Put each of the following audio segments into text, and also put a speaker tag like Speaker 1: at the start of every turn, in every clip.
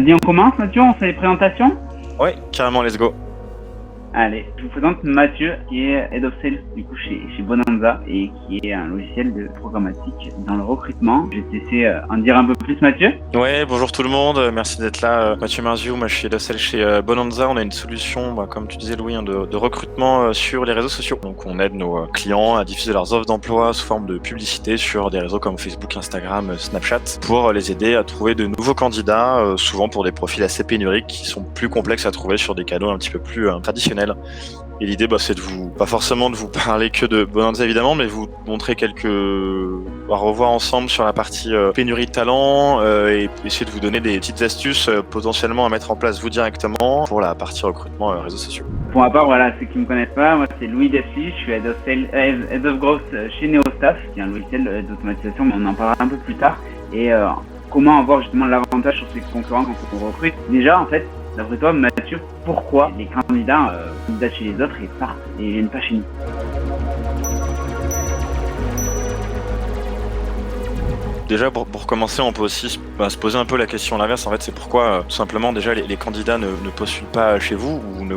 Speaker 1: dit on commence, Mathieu, on fait les présentations?
Speaker 2: Ouais, carrément, let's go.
Speaker 1: Allez, je vous présente Mathieu, qui est Head of Sales du coup chez Bonanza et qui est un logiciel de programmatique dans le recrutement. Je vais te laisser en dire un peu plus, Mathieu.
Speaker 2: Ouais, bonjour tout le monde, merci d'être là. Mathieu Marziou, moi je suis Head of Sales chez Bonanza. On a une solution, comme tu disais Louis, de recrutement sur les réseaux sociaux. Donc on aide nos clients à diffuser leurs offres d'emploi sous forme de publicité sur des réseaux comme Facebook, Instagram, Snapchat, pour les aider à trouver de nouveaux candidats, souvent pour des profils assez pénuriques qui sont plus complexes à trouver sur des canaux un petit peu plus traditionnels. Et l'idée, c'est de pas forcément de vous parler que de Bonanza évidemment, mais vous montrer à revoir ensemble sur la partie pénurie de talent et essayer de vous donner des petites astuces potentiellement à mettre en place vous directement pour la partie recrutement réseaux sociaux.
Speaker 1: Pour ma part, voilà, ceux qui me connaissent pas, moi c'est Louis Desli, je suis Head of Sales, Head of Growth chez NeoStaff, qui est un logiciel d'automatisation, mais on en parlera un peu plus tard. Et comment avoir justement l'avantage sur ses concurrents quand on recrute. Déjà, en fait, d'après toi, Mathieu, pourquoi les candidats chez les autres et partent et viennent pas chez nous?
Speaker 2: Déjà, pour commencer, on peut aussi se poser un peu la question l'inverse. En fait, c'est pourquoi, tout simplement, déjà, les candidats ne postulent pas chez vous ou ne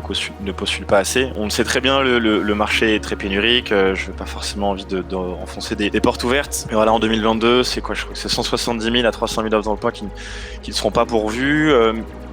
Speaker 2: postulent pas assez. On le sait très bien, le marché est très pénurique. Je n'ai pas forcément envie de enfoncer des portes ouvertes. Mais voilà, en 2022, c'est quoi? Je crois que c'est 170 000 à 300 000 offres d'emploi qui ne seront pas pourvues.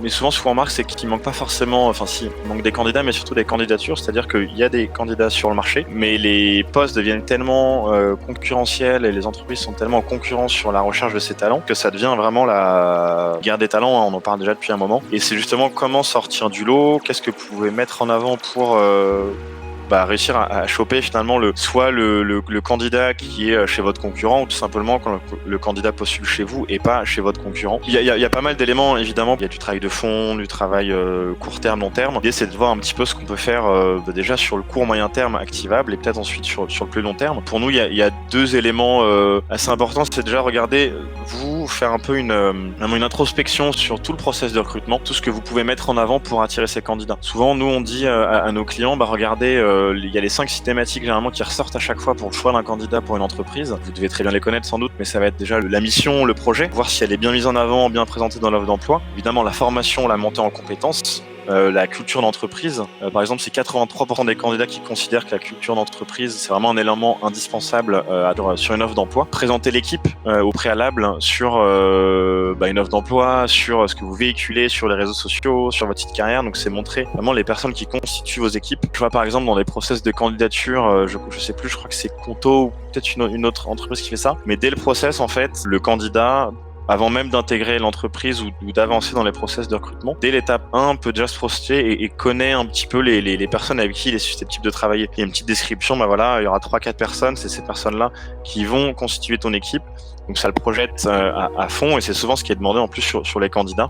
Speaker 2: Mais souvent, ce qu'on remarque, c'est qu'il manque pas forcément, il manque des candidats, mais surtout des candidatures. C'est-à-dire qu'il y a des candidats sur le marché, mais les postes deviennent tellement concurrentiels et les entreprises sont tellement en concurrence sur la recherche de ces talents que ça devient vraiment la guerre des talents. On en parle déjà depuis un moment. Et c'est justement comment sortir du lot, qu'est-ce que vous pouvez mettre en avant pour réussir à choper finalement soit le candidat qui est chez votre concurrent ou tout simplement quand le candidat postule chez vous et pas chez votre concurrent. Il y a pas mal d'éléments évidemment. Il y a du travail de fond, du travail court terme, long terme. L'idée c'est de voir un petit peu ce qu'on peut faire déjà sur le court moyen terme activable et peut-être ensuite sur le plus long terme. Pour nous il y a deux éléments assez importants. C'est déjà regarder faire un peu une introspection sur tout le process de recrutement, tout ce que vous pouvez mettre en avant pour attirer ces candidats. Souvent nous on dit à nos clients regardez il y a les 5 systématiques généralement qui ressortent à chaque fois pour le choix d'un candidat pour une entreprise. Vous devez très bien les connaître sans doute, mais ça va être déjà la mission, le projet, voir si elle est bien mise en avant, bien présentée dans l'offre d'emploi. Évidemment la formation, la montée en compétences. La culture d'entreprise. Par exemple, c'est 83% des candidats qui considèrent que la culture d'entreprise, c'est vraiment un élément indispensable sur une offre d'emploi. Présenter l'équipe au préalable sur une offre d'emploi, sur ce que vous véhiculez sur les réseaux sociaux, sur votre site carrière. Donc, c'est montrer vraiment les personnes qui constituent vos équipes. Je vois par exemple dans les process de candidature, je sais plus, je crois que c'est Conto ou peut-être une autre entreprise qui fait ça. Mais dès le process, en fait, le candidat, avant même d'intégrer l'entreprise ou d'avancer dans les process de recrutement, dès l'étape 1, peut déjà se projeter et connaît un petit peu les personnes avec qui il est susceptible de travailler. Il y a une petite description, il y aura 3-4 personnes, c'est ces personnes-là qui vont constituer ton équipe. Donc ça le projette à fond et c'est souvent ce qui est demandé en plus sur les candidats.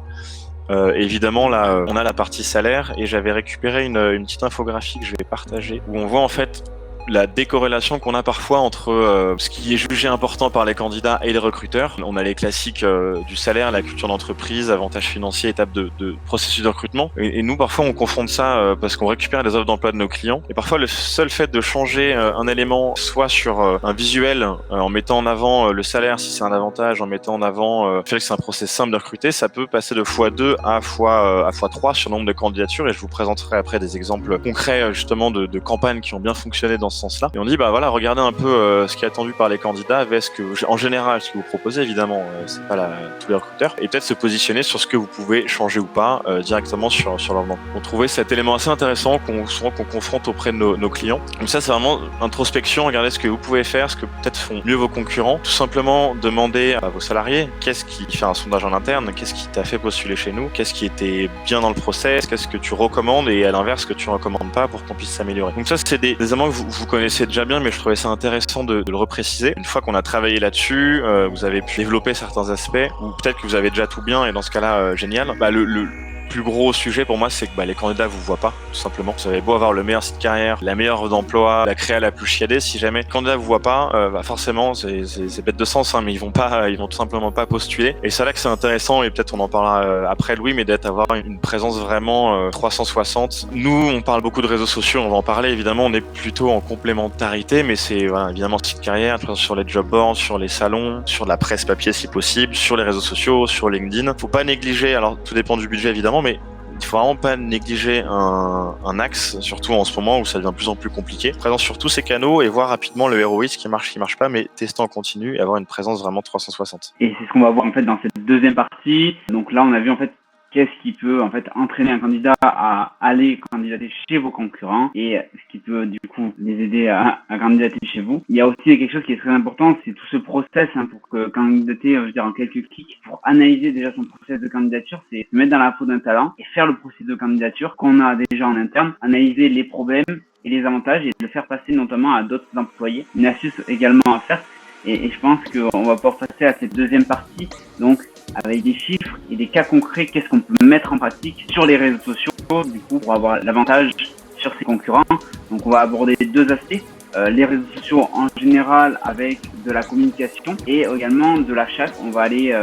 Speaker 2: Évidemment, là, on a la partie salaire et j'avais récupéré une petite infographie que je vais partager où on voit en fait la décorrélation qu'on a parfois entre ce qui est jugé important par les candidats et les recruteurs. On a les classiques du salaire, la culture d'entreprise, avantages financiers, étapes de processus de recrutement. Et nous, parfois, on confronte ça parce qu'on récupère les offres d'emploi de nos clients. Et parfois, le seul fait de changer un élément, soit sur un visuel, en mettant en avant le salaire, si c'est un avantage, en mettant en avant le fait que c'est un process simple de recruter, ça peut passer de x2 à x3 sur le nombre de candidatures. Et je vous présenterai après des exemples concrets justement de campagnes qui ont bien fonctionné dans ce sens-là. Et on dit regardez un peu ce qui est attendu par les candidats avec en général ce que vous proposez, évidemment c'est pas tous les recruteurs, et peut-être se positionner sur ce que vous pouvez changer ou pas directement sur leur demande. On trouvait cet élément assez intéressant qu'on confronte auprès de nos clients. Donc ça c'est vraiment introspection, regardez ce que vous pouvez faire, ce que peut-être font mieux vos concurrents, tout simplement demander à vos salariés qu'est-ce qui fait un sondage en interne, qu'est-ce qui t'a fait postuler chez nous, qu'est-ce qui était bien dans le process, qu'est-ce que tu recommandes et à l'inverse ce que tu recommandes pas pour qu'on puisse s'améliorer. Donc ça c'est des éléments que vous connaissez déjà bien, mais je trouvais ça intéressant de le repréciser. Une fois qu'on a travaillé là-dessus, vous avez pu développer certains aspects, ou peut-être que vous avez déjà tout bien, et dans ce cas-là, génial. Le plus gros sujet pour moi, c'est que les candidats vous voient pas, tout simplement. Vous avez beau avoir le meilleur site carrière, la meilleure offre d'emploi, la créa la plus chiadée, si jamais le candidat vous voit pas, forcément c'est bête de sens, mais ils vont tout simplement pas postuler. Et c'est là que c'est intéressant, et peut-être on en parlera après Louis, mais d'avoir une présence vraiment 360. Nous, on parle beaucoup de réseaux sociaux, on va en parler évidemment, on est plutôt en complémentarité, mais c'est évidemment site carrière, sur les job boards, sur les salons, sur la presse papier si possible, sur les réseaux sociaux, sur LinkedIn. Faut pas négliger, alors tout dépend du budget évidemment, mais il faut vraiment pas négliger un axe, surtout en ce moment où ça devient de plus en plus compliqué. Présence sur tous ces canaux et voir rapidement le ROI, ce qui marche pas, mais tester en continu et avoir une présence vraiment 360.
Speaker 1: Et c'est ce qu'on va voir en fait dans cette deuxième partie. Donc là, on a vu en fait qu'est-ce qui peut en fait entraîner un candidat à aller candidater chez vos concurrents et ce qui peut du coup les aider à candidater chez vous. Il y a aussi quelque chose qui est très important, c'est tout ce process pour candidater, en quelques clics, pour analyser déjà son process de candidature, c'est se mettre dans la peau d'un talent et faire le processus de candidature qu'on a déjà en interne, analyser les problèmes et les avantages et le faire passer notamment à d'autres employés. Une astuce également à faire, et je pense qu'on va pouvoir passer à cette deuxième partie, donc avec des chiffres et des cas concrets, qu'est-ce qu'on peut mettre en pratique sur les réseaux sociaux, du coup, pour avoir l'avantage sur ses concurrents. Donc on va aborder deux aspects, les réseaux sociaux en général avec de la communication et également de la chasse. On va aller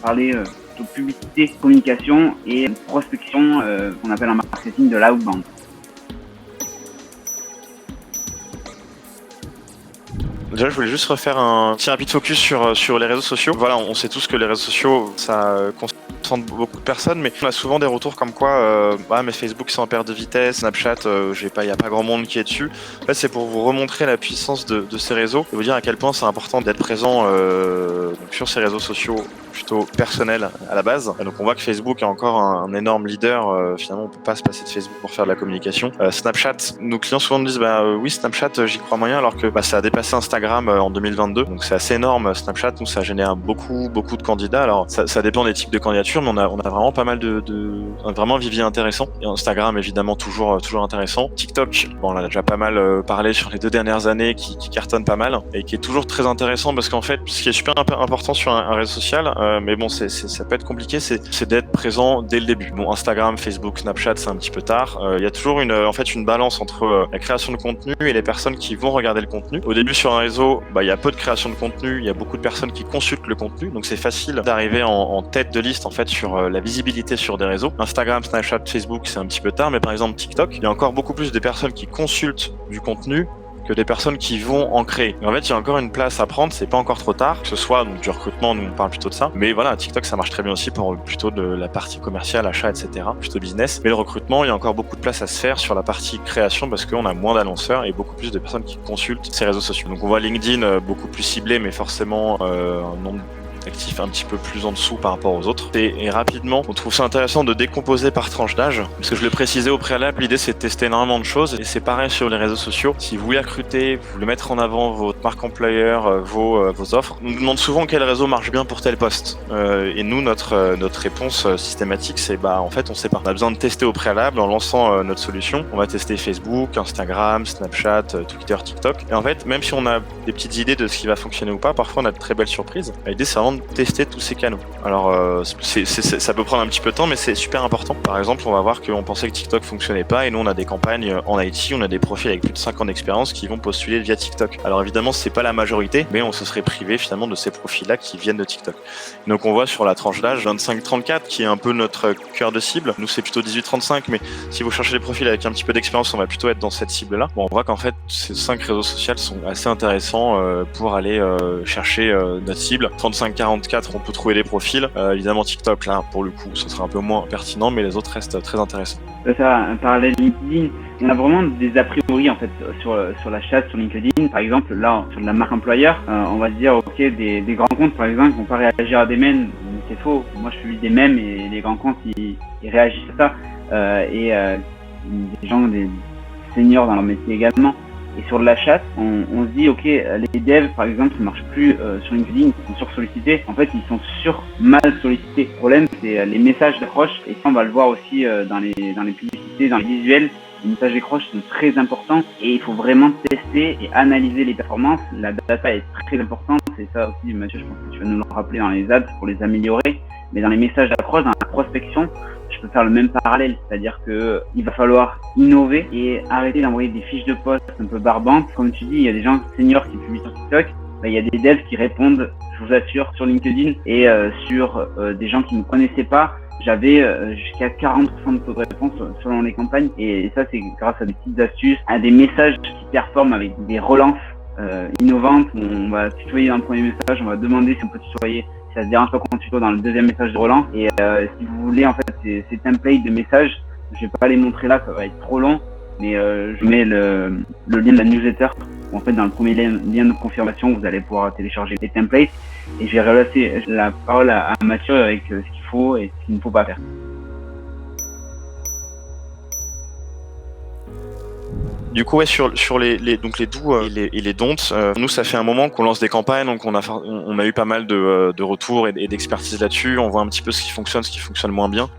Speaker 1: parler de publicité, communication et prospection, qu'on appelle en marketing de l'outbound.
Speaker 2: Déjà, je voulais juste refaire un petit rapide focus sur les réseaux sociaux. Voilà, on sait tous que les réseaux sociaux, ça concentre beaucoup de personnes, mais on a souvent des retours comme quoi, mais Facebook c'est en perte de vitesse, Snapchat, il y a pas grand monde qui est dessus. Là, c'est pour vous remontrer la puissance de ces réseaux et vous dire à quel point c'est important d'être présent donc sur ces réseaux sociaux plutôt personnels à la base. Donc on voit que Facebook est encore un énorme leader. Finalement, on peut pas se passer de Facebook pour faire de la communication. Snapchat, nos clients souvent nous disent oui, Snapchat, j'y crois moyen, alors que ça a dépassé Instagram en 2022. Donc c'est assez énorme. Snapchat, nous, ça génère beaucoup de candidats. Alors ça dépend des types de candidatures, mais on a vraiment pas mal vraiment un vivier intéressant. Et Instagram, évidemment, toujours intéressant. TikTok, on en a déjà pas mal parlé sur les 2 dernières années, qui cartonne pas mal et qui est toujours très intéressant parce qu'en fait, ce qui est super important sur un réseau social, mais bon, ça peut être compliqué, c'est d'être présent dès le début. Bon, Instagram, Facebook, Snapchat, c'est un petit peu tard. Il y a toujours une balance entre la création de contenu et les personnes qui vont regarder le contenu. Au début, sur un réseau, il y a peu de création de contenu, il y a beaucoup de personnes qui consultent le contenu, donc c'est facile d'arriver en tête de liste en fait sur la visibilité sur des réseaux. Instagram, Snapchat, Facebook, c'est un petit peu tard, mais par exemple TikTok, il y a encore beaucoup plus de personnes qui consultent du contenu que des personnes qui vont en créer. Et en fait, il y a encore une place à prendre, c'est pas encore trop tard, que ce soit donc, du recrutement, nous on parle plutôt de ça, mais voilà, TikTok ça marche très bien aussi pour plutôt de la partie commerciale, achat, etc., plutôt business. Mais le recrutement, il y a encore beaucoup de place à se faire sur la partie création parce qu'on a moins d'annonceurs et beaucoup plus de personnes qui consultent ces réseaux sociaux. Donc on voit LinkedIn beaucoup plus ciblé, mais forcément un nombre actifs un petit peu plus en dessous par rapport aux autres. Et rapidement, on trouve ça intéressant de décomposer par tranche d'âge, parce que je le précisais au préalable, l'idée c'est de tester énormément de choses, et c'est pareil sur les réseaux sociaux. Si vous voulez recruter, vous voulez mettre en avant votre marque employeur, vos offres, on nous demande souvent quel réseau marche bien pour tel poste. Et nous, notre réponse systématique, c'est en fait, on sait pas. On a besoin de tester au préalable en lançant notre solution. On va tester Facebook, Instagram, Snapchat, Twitter, TikTok. Et en fait, même si on a des petites idées de ce qui va fonctionner ou pas, parfois on a de très belles surprises. L'idée, c'est vraiment de tester tous ces canaux. Alors, ça peut prendre un petit peu de temps, mais c'est super important. Par exemple, on va voir qu'on pensait que TikTok fonctionnait pas, et nous, on a des campagnes en IT, on a des profils avec plus de 5 ans d'expérience qui vont postuler via TikTok. Alors évidemment, c'est pas la majorité, mais on se serait privé finalement de ces profils-là qui viennent de TikTok. Donc on voit sur la tranche d'âge 25-34, qui est un peu notre cœur de cible. Nous, c'est plutôt 18-35, mais si vous cherchez des profils avec un petit peu d'expérience, on va plutôt être dans cette cible-là. Bon, on voit qu'en fait, ces 5 réseaux sociaux sont assez intéressants pour aller chercher notre cible. 35-44, on peut trouver des profils. Évidemment, TikTok, là, pour le coup, ce sera un peu moins pertinent, mais les autres restent très intéressants.
Speaker 1: Ça, un parallèle LinkedIn, on a vraiment des a priori en fait sur la chasse sur LinkedIn. Par exemple, là, sur la marque employeur, on va se dire, ok, des grands comptes, par exemple, vont pas réagir à des mèmes. C'est faux. Moi, je publie des mèmes et les grands comptes, ils réagissent à ça. Des gens, des seniors dans leur métier également. Et sur de la chasse, on se dit, ok, les devs, par exemple, ne marchent plus sur LinkedIn, ils sont sur-sollicités. En fait, ils sont mal sollicités. Le problème, c'est les messages d'accroche. Et ça, on va le voir aussi dans les publicités, dans les visuels. Les messages d'accroche sont très importants et il faut vraiment tester et analyser les performances. La data est très importante. C'est ça aussi, Mathieu, je pense que tu vas nous le rappeler dans les ads pour les améliorer. Mais dans les messages d'accroche, dans la prospection, je je peux faire le même parallèle, c'est-à-dire que il va falloir innover et arrêter d'envoyer des fiches de poste un peu barbantes. Comme tu dis, il y a des gens seniors qui publient sur TikTok, il y a des devs qui répondent, je vous assure, sur LinkedIn et sur des gens qui ne connaissaient pas. J'avais jusqu'à 40% de taux de réponse selon les campagnes, et ça c'est grâce à des petites astuces, à des messages qui performent avec des relances innovantes. On va tutoyer dans le premier message, on va demander si on peut tutoyer, si ça se dérange pas qu'on tutoie dans le deuxième message de relance. Et si vous voulez, en fait, ces templates de messages, je vais pas les montrer là, ça va être trop long, mais je mets le lien de la newsletter. En fait, dans le premier lien de confirmation, vous allez pouvoir télécharger les templates, et je vais relasser la parole à Mathieu avec ce qu'il faut et ce qu'il ne faut pas faire.
Speaker 2: Du coup, ouais, sur donc les do et les don'ts, nous ça fait un moment qu'on lance des campagnes, donc on a eu pas mal de retours et d'expertise là-dessus. On voit un petit peu ce qui fonctionne moins bien.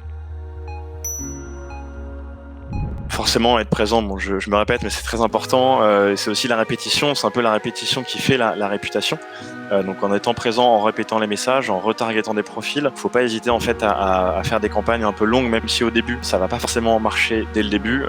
Speaker 2: Forcément être présent, bon, je me répète, mais c'est très important. C'est aussi la répétition, c'est un peu la répétition qui fait la réputation. Donc en étant présent, en répétant les messages, en retargetant des profils, faut pas hésiter en fait à faire des campagnes un peu longues, même si au début ça va pas forcément marcher dès le début.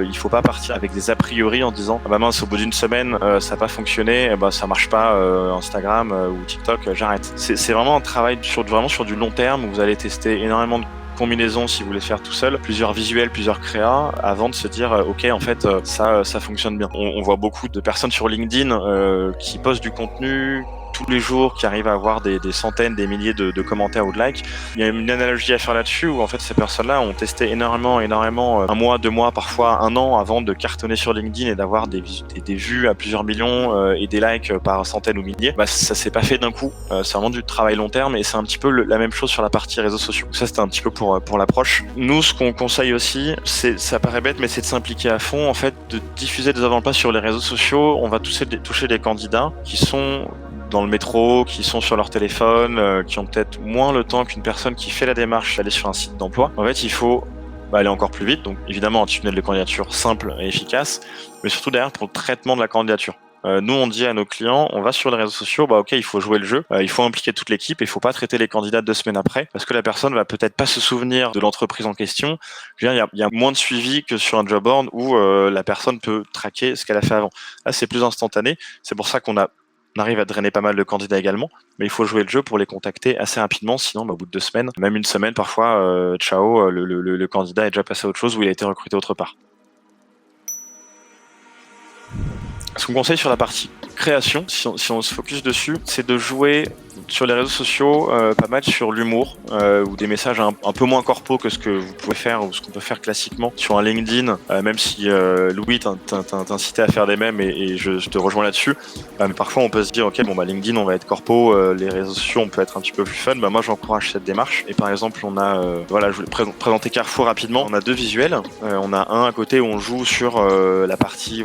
Speaker 2: Il faut pas partir avec des a priori en disant ah bah mince, au bout d'une semaine ça a pas fonctionné, bah ça marche pas Instagram ou TikTok, j'arrête. C'est vraiment un travail sur du long terme où vous allez tester énormément de combinaisons si vous voulez faire tout seul, plusieurs visuels, plusieurs créas, avant de se dire ok en fait ça fonctionne bien. On voit beaucoup de personnes sur LinkedIn qui postent du contenu tous les jours, qui arrivent à avoir des centaines, des milliers de commentaires ou de likes. Il y a une analogie à faire là-dessus où en fait ces personnes-là ont testé énormément, un mois, 2 mois, parfois 1 an avant de cartonner sur LinkedIn et d'avoir des vues à plusieurs millions et des likes par centaines ou milliers. Bah ça s'est pas fait d'un coup. C'est vraiment du travail long terme, et c'est un petit peu la même chose sur la partie réseaux sociaux. Ça c'était un petit peu pour l'approche. Nous, ce qu'on conseille aussi, ça paraît bête, mais c'est de s'impliquer à fond, en fait, de diffuser des avant-pas sur les réseaux sociaux. On va toucher des candidats qui sont dans le métro, qui sont sur leur téléphone, qui ont peut-être moins le temps qu'une personne qui fait la démarche d'aller sur un site d'emploi. En fait, il faut aller encore plus vite. Donc évidemment, un tunnel de candidature simple et efficace, mais surtout derrière pour le traitement de la candidature. Nous, on dit à nos clients, on va sur les réseaux sociaux, ok, il faut jouer le jeu, il faut impliquer toute l'équipe, il faut pas traiter les candidats 2 semaines après, parce que la personne va peut-être pas se souvenir de l'entreprise en question. Je veux dire, il y a moins de suivi que sur un job board où la personne peut traquer ce qu'elle a fait avant. Là, c'est plus instantané. C'est pour ça qu'on arrive à drainer pas mal de candidats également, mais il faut jouer le jeu pour les contacter assez rapidement, sinon au bout de 2 semaines, même 1 semaine parfois, ciao, le candidat est déjà passé à autre chose ou il a été recruté autre part. Ce qu'on conseille sur la partie création, si on se focus dessus, c'est de jouer sur les réseaux sociaux pas mal sur l'humour ou des messages un peu moins corpo que ce que vous pouvez faire ou ce qu'on peut faire classiquement sur un LinkedIn, même si Louis t'incitait à faire des mèmes et je te rejoins là-dessus, mais parfois on peut se dire ok bon bah LinkedIn on va être corpo, les réseaux sociaux on peut être un petit peu plus fun. Moi j'encourage cette démarche, et par exemple on a je voulais présenter Carrefour rapidement. On a 2 visuels, on a un à côté où on joue sur la partie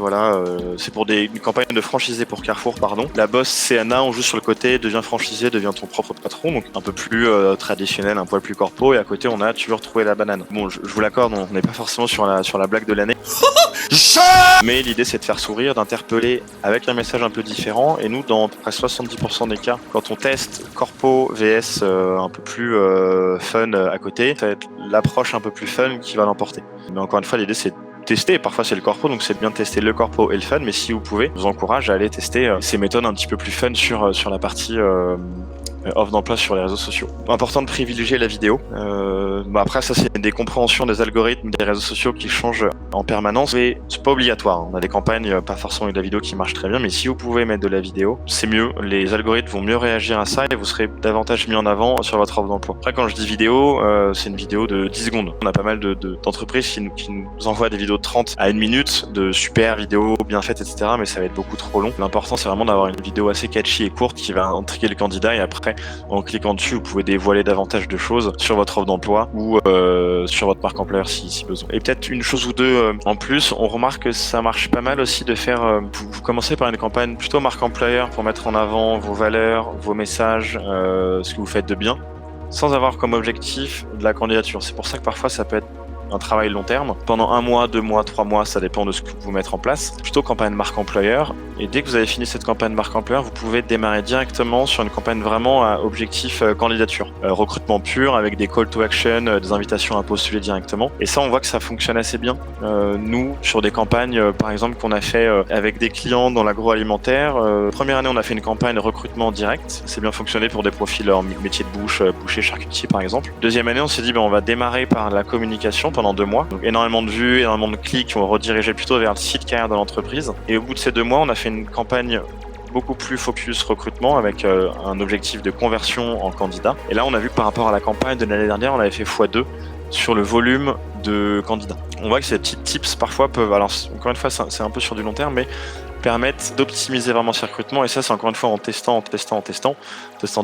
Speaker 2: c'est pour une campagne de franchisé pour Carrefour, pardon. La boss c'est Anna, on joue sur le côté devient franchisé, devient ton propre patron, donc un peu plus traditionnel, un poil plus corpo, et à côté on a tu veux retrouver la banane. Bon, je vous l'accorde, on n'est pas forcément sur la blague de l'année. Mais l'idée c'est de faire sourire, d'interpeller avec un message un peu différent, et nous dans près 70% des cas, quand on teste corpo vs un peu plus fun à côté, ça va être l'approche un peu plus fun qui va l'emporter. Mais encore une fois, l'idée c'est tester, parfois c'est le corpo, donc c'est bien de tester le corpo et le fun, mais si vous pouvez, je vous encourage à aller tester ces méthodes un petit peu plus fun sur la partie offre d'emploi sur les réseaux sociaux. Important de privilégier la vidéo. Après ça c'est des compréhensions des algorithmes des réseaux sociaux qui changent en permanence, mais c'est pas obligatoire. On a des campagnes pas forcément avec de la vidéo qui marchent très bien, mais si vous pouvez mettre de la vidéo, c'est mieux. Les algorithmes vont mieux réagir à ça et vous serez davantage mis en avant sur votre offre d'emploi. Après quand je dis vidéo, c'est une vidéo de 10 secondes. On a pas mal d'entreprises qui nous envoient des vidéos de 30 à 1 minute de super vidéos bien faites, etc. Mais ça va être beaucoup trop long. L'important c'est vraiment d'avoir une vidéo assez catchy et courte qui va intriguer le candidat, et après en cliquant dessus vous pouvez dévoiler davantage de choses sur votre offre d'emploi ou sur votre marque employeur si besoin. Et peut-être une chose ou deux en plus, on remarque que ça marche pas mal aussi de faire vous commencez par une campagne plutôt marque employeur pour mettre en avant vos valeurs, vos messages, ce que vous faites de bien, sans avoir comme objectif de la candidature. C'est pour ça que parfois ça peut être un travail long terme, pendant 1 mois, 2 mois, 3 mois, ça dépend de ce que vous mettez en place, plutôt campagne marque employeur. Et dès que vous avez fini cette campagne marque employeur, vous pouvez démarrer directement sur une campagne vraiment à objectif candidature. Recrutement pur avec des call to action, des invitations à postuler directement. Et ça, on voit que ça fonctionne assez bien. Nous, sur des campagnes, par exemple, qu'on a fait avec des clients dans l'agroalimentaire, première année, on a fait une campagne recrutement direct. C'est bien fonctionné pour des profils en métier de bouche, boucher, charcutier, par exemple. Deuxième année, on s'est dit, on va démarrer par la communication pendant 2 mois. Donc, énormément de vues, énormément de clics qui vont rediriger plutôt vers le site carrière de l'entreprise. Et au bout de ces 2 mois, on a fait une campagne beaucoup plus focus recrutement avec un objectif de conversion en candidat. Et là, on a vu que par rapport à la campagne de l'année dernière, on avait fait x2 sur le volume de candidats. On voit que ces petits tips parfois peuvent, alors encore une fois, c'est un peu sur du long terme, mais permettent d'optimiser vraiment ce recrutement. Et ça, c'est encore une fois en testant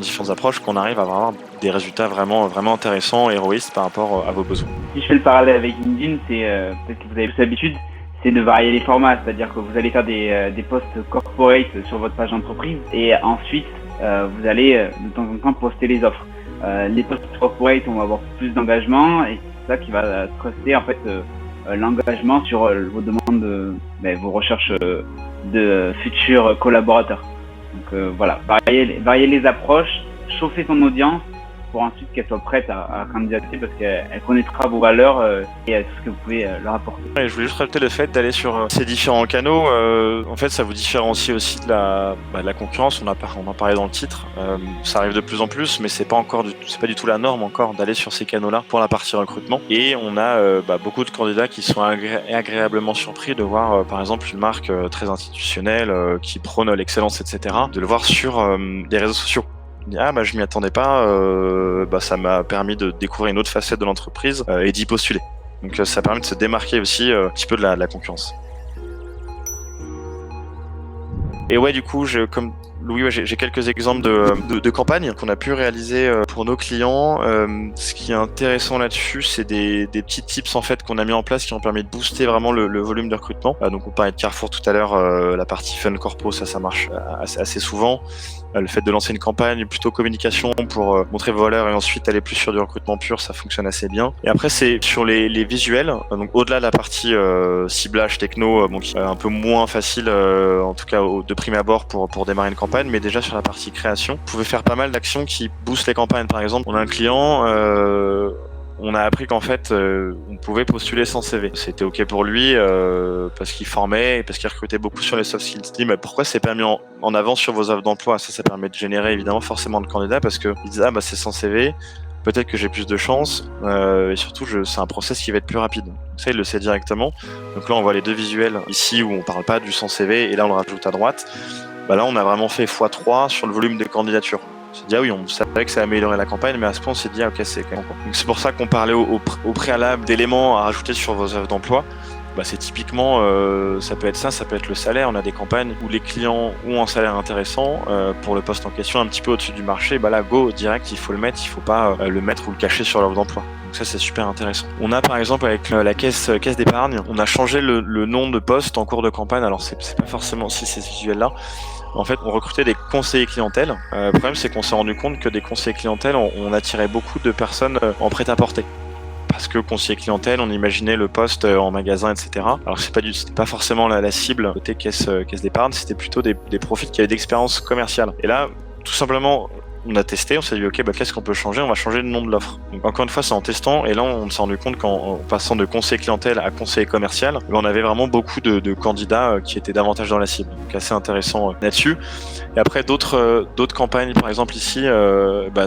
Speaker 2: différentes approches qu'on arrive à avoir des résultats vraiment intéressants, héroïstes par rapport à vos besoins.
Speaker 1: Si je fais le parallèle avec LinkedIn, c'est peut-être que vous avez plus l'habitude, c'est de varier les formats, c'est-à-dire que vous allez faire des posts corporate sur votre page d'entreprise et ensuite vous allez de temps en temps poster les offres. Les posts corporate, on va avoir plus d'engagement et c'est ça qui va truster en fait l'engagement sur vos demandes, vos recherches de futurs collaborateurs. Donc voilà, varier les approches, chauffer son audience pour ensuite qu'elle soit prête à candidater parce qu'elle connaîtra vos valeurs et tout ce que vous pouvez leur apporter.
Speaker 2: Et je voulais juste rajouter le fait d'aller sur ces différents canaux. En fait, ça vous différencie aussi de la concurrence. On en parlé dans le titre. Ça arrive de plus en plus, mais c'est pas du tout la norme encore d'aller sur ces canaux-là pour la partie recrutement. Et on a beaucoup de candidats qui sont agréablement surpris de voir, par exemple, une marque très institutionnelle qui prône l'excellence, etc. De le voir sur des réseaux sociaux. Je m'y attendais pas, ça m'a permis de découvrir une autre facette de l'entreprise et d'y postuler. Donc ça permet de se démarquer aussi un petit peu de la concurrence. Et ouais, du coup, comme Louis, j'ai quelques exemples de campagnes qu'on a pu réaliser pour nos clients. Ce qui est intéressant là-dessus, c'est des petits tips en fait qu'on a mis en place qui ont permis de booster vraiment le volume de recrutement. Donc on parlait de Carrefour tout à l'heure, la partie Fun Corpo, ça marche assez souvent. Le fait de lancer une campagne plutôt communication pour montrer vos valeurs et ensuite aller plus sur du recrutement pur, ça fonctionne assez bien. Et après, c'est sur les visuels, donc au-delà de la partie ciblage techno, qui est un peu moins facile, en tout cas de prime abord pour démarrer une campagne, mais déjà sur la partie création, vous pouvez faire pas mal d'actions qui boostent les campagnes. Par exemple, on a un client, on a appris qu'en fait, on pouvait postuler sans CV. C'était OK pour lui parce qu'il formait et parce qu'il recrutait beaucoup sur les soft skills. Il dit, mais pourquoi c'est pas mis en avant sur vos offres d'emploi? Ça permet de générer évidemment forcément de candidats parce qu'ils disent, c'est sans CV, peut-être que j'ai plus de chance et surtout, c'est un process qui va être plus rapide. Donc ça, il le sait directement. Donc là, on voit les deux visuels ici où on parle pas du sans CV et là, on le rajoute à droite. Là, on a vraiment fait x3 sur le volume des candidatures. On s'est dit, oui, on savait que ça améliorait la campagne, mais à ce point, on s'est dit, OK, c'est quand même quoi. Donc, c'est pour ça qu'on parlait au préalable d'éléments à rajouter sur vos offres d'emploi. C'est typiquement, ça peut être ça peut être le salaire. On a des campagnes où les clients ont un salaire intéressant pour le poste en question, un petit peu au-dessus du marché. Là, go, direct, il faut le mettre, il faut pas le mettre ou le cacher sur l'offre d'emploi. Donc ça, c'est super intéressant. On a par exemple avec la caisse d'épargne, on a changé le nom de poste en cours de campagne. Alors c'est pas forcément si ces visuels-là. En fait, on recrutait des conseillers clientèle. Le problème, c'est qu'on s'est rendu compte que des conseillers clientèle, on attirait beaucoup de personnes en prêt-à-porter. Parce que conseiller clientèle, on imaginait le poste en magasin, etc. Alors c'était pas forcément la cible côté caisse d'épargne, c'était plutôt des profils qui avaient d'expérience commerciale. Et là, tout simplement, on a testé, on s'est dit OK, qu'est-ce qu'on peut changer? On va changer le nom de l'offre. Donc encore une fois, c'est en testant, et là on s'est rendu compte qu'en passant de conseiller clientèle à conseiller commercial, on avait vraiment beaucoup de candidats qui étaient davantage dans la cible. Donc assez intéressant là-dessus. Et après d'autres campagnes, par exemple ici,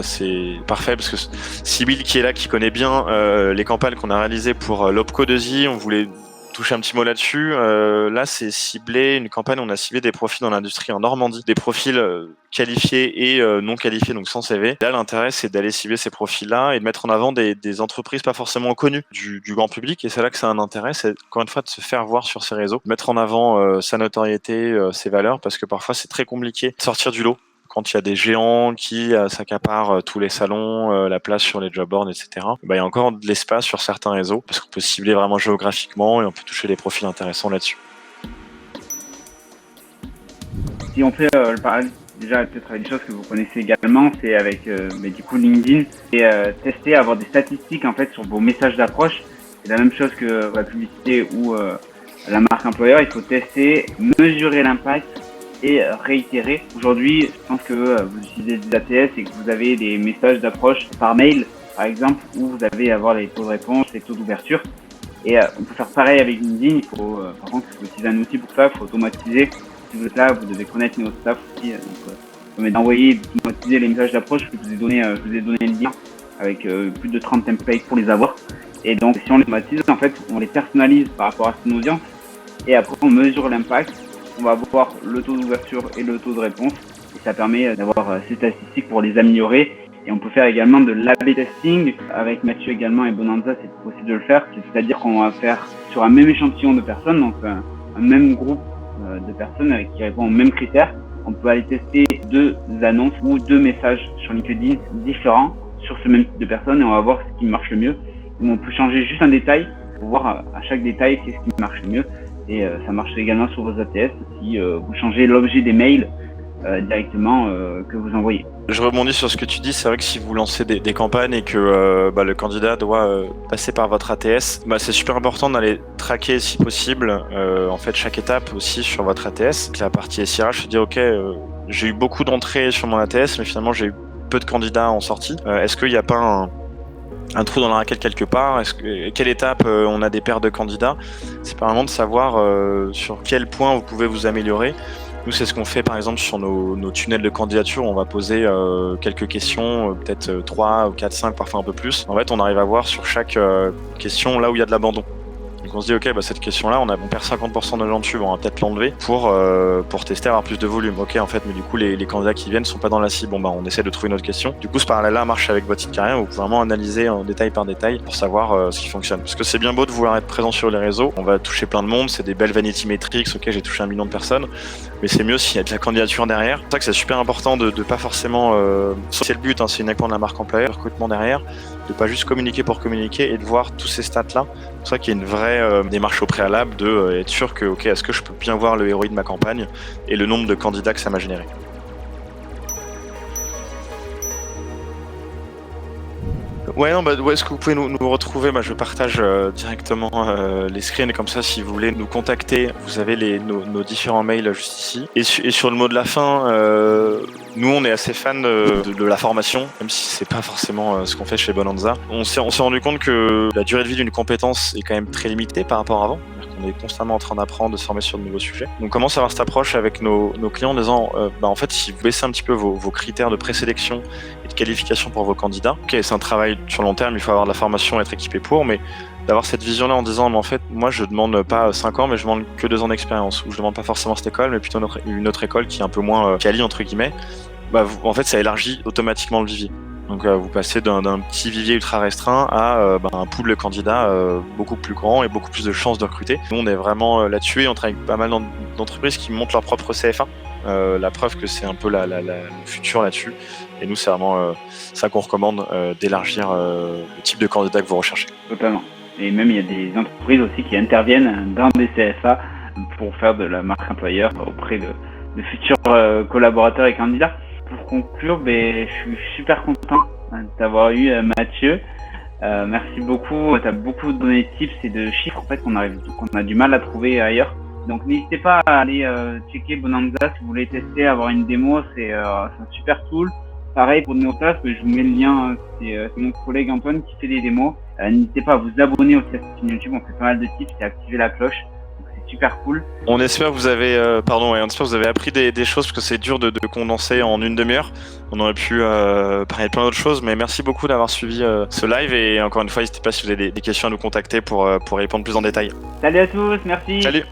Speaker 2: c'est parfait parce que Sybille qui est là, qui connaît bien les campagnes qu'on a réalisées pour l'Opco 2i, on voulait toucher un petit mot là-dessus. Là, c'est ciblé une campagne. On a ciblé des profils dans l'industrie en Normandie, des profils qualifiés et non qualifiés, donc sans CV. Là, l'intérêt, c'est d'aller cibler ces profils-là et de mettre en avant des entreprises pas forcément connues du grand public. Et c'est là que ça a un intérêt, c'est encore une fois de se faire voir sur ces réseaux, mettre en avant sa notoriété, ses valeurs, parce que parfois c'est très compliqué de sortir du lot. Quand il y a des géants qui s'accaparent tous les salons, la place sur les job boards, etc. Il y a encore de l'espace sur certains réseaux parce qu'on peut cibler vraiment géographiquement et on peut toucher des profils intéressants là-dessus.
Speaker 1: Si on fait le parallèle déjà peut-être avec des choses que vous connaissez également, c'est avec du coup LinkedIn et tester, avoir des statistiques en fait sur vos messages d'approche C'est la même chose que la publicité ou la marque employeur. Il faut tester, mesurer l'impact et réitérer. Aujourd'hui, je pense que vous utilisez des ATS et que vous avez des messages d'approche par mail, par exemple, où vous allez avoir les taux de réponse, les taux d'ouverture. Et on peut faire pareil avec LinkedIn. Il faut, par contre, il faut utiliser un outil pour ça. Il faut automatiser. Si vous êtes là, vous devez connaître nos staff aussi. Donc, permet d'envoyer, automatiser les messages d'approche. Je vous ai donné le lien avec plus de 30 templates pour les avoir. Et donc, si on les automatise, en fait, on les personnalise par rapport à son audience. Et après, on mesure l'impact. On va voir le taux d'ouverture et le taux de réponse. Et ça permet d'avoir ces statistiques pour les améliorer. Et on peut faire également de l'A/B testing. Avec Mathieu également et Bonanza, c'est possible de le faire. C'est-à-dire qu'on va faire sur un même échantillon de personnes, donc un même groupe de personnes qui répondent aux mêmes critères. On peut aller tester 2 annonces ou 2 messages sur LinkedIn différents sur ce même type de personnes et on va voir ce qui marche le mieux. On peut changer juste un détail pour voir à chaque détail qu'est-ce qui marche le mieux. Et ça marche également sur vos ATS si vous changez l'objet des mails directement que vous envoyez.
Speaker 2: Je rebondis sur ce que tu dis, c'est vrai que si vous lancez des campagnes et que le candidat doit passer par votre ATS, c'est super important d'aller traquer si possible en fait chaque étape aussi sur votre ATS. La partie SIRH, se dire ok, j'ai eu beaucoup d'entrées sur mon ATS, mais finalement j'ai eu peu de candidats en sortie. Est-ce qu'il n'y a pas un trou dans la raquette quelque part? Quelle étape on a des paires de candidats? C'est pas vraiment de savoir sur quel point vous pouvez vous améliorer. Nous, c'est ce qu'on fait par exemple sur nos tunnels de candidature. On va poser quelques questions, peut-être 3 ou 4, 5, parfois un peu plus. En fait, on arrive à voir sur chaque question là où il y a de l'abandon. Donc on se dit ok, cette question-là, on perd 50% de gens dessus, on va peut-être l'enlever pour tester, avoir plus de volume. Ok, en fait, mais du coup les candidats qui viennent sont pas dans la cible. On essaie de trouver une autre question. Du coup, ce parallèle-là marche avec votre site carrière. Vous pouvez vraiment analyser en détail par détail pour savoir ce qui fonctionne. Parce que c'est bien beau de vouloir être présent sur les réseaux. On va toucher plein de monde, c'est des belles vanity metrics. Ok, j'ai touché 1 million de personnes, mais c'est mieux s'il y a de la candidature derrière. C'est pour ça que c'est super important de pas forcément. C'est le but, c'est uniquement de la marque employeur, le recrutement derrière, de pas juste communiquer pour communiquer et de voir tous ces stats-là. C'est pour ça qu'il y a une vraie démarche au préalable de être sûr que, ok, est-ce que je peux bien voir le ROI de ma campagne et le nombre de candidats que ça m'a généré. Ouais, non, où est-ce que vous pouvez nous retrouver? Je partage directement les screens, comme ça, si vous voulez nous contacter, vous avez nos différents mails juste ici. Et sur le mot de la fin, nous, on est assez fans de la formation, même si c'est pas forcément ce qu'on fait chez Bonanza. On s'est rendu compte que la durée de vie d'une compétence est quand même très limitée par rapport à avant. On est constamment en train d'apprendre, de se former sur de nouveaux sujets. Donc, on commence à avoir cette approche avec nos clients en disant, en fait, si vous baissez un petit peu vos critères de présélection et de qualification pour vos candidats, ok, c'est un travail sur long terme, il faut avoir de la formation, être équipé pour, mais d'avoir cette vision-là en disant, mais en fait, moi, je demande pas 5 ans, mais je demande que 2 ans d'expérience, ou je demande pas forcément cette école, mais plutôt une autre école qui est un peu moins quali, entre guillemets, en fait, ça élargit automatiquement le vivier. Donc vous passez d'un petit vivier ultra restreint à un pool de candidats beaucoup plus grand et beaucoup plus de chances de recruter. Nous, on est vraiment là-dessus et on travaille avec pas mal d'entreprises qui montent leur propre CFA. La preuve que c'est un peu le futur là-dessus. Et nous, c'est vraiment ça qu'on recommande, d'élargir le type de candidat que vous recherchez.
Speaker 1: Totalement. Et même, il y a des entreprises aussi qui interviennent dans des CFA pour faire de la marque employeur auprès de futurs collaborateurs et candidats. Pour conclure, je suis super content d'avoir eu Mathieu. Merci beaucoup. Tu as beaucoup donné de tips et de chiffres en fait qu'on a du mal à trouver ailleurs. Donc n'hésitez pas à aller checker Bonanza si vous voulez tester, avoir une démo. C'est un super tool. Pareil pour Neotas, je vous mets le lien. C'est mon collègue Antoine qui fait des démos. N'hésitez pas à vous abonner aussi à cette chaîne YouTube. On fait pas mal de tips et à activer la cloche. Super cool.
Speaker 2: On espère que vous avez, vous avez appris des choses parce que c'est dur de condenser en une demi-heure. On aurait pu parler de plein d'autres choses, mais merci beaucoup d'avoir suivi ce live et encore une fois, n'hésitez pas si vous avez des questions à nous contacter pour répondre plus en détail.
Speaker 1: Salut à tous, merci.
Speaker 2: Salut.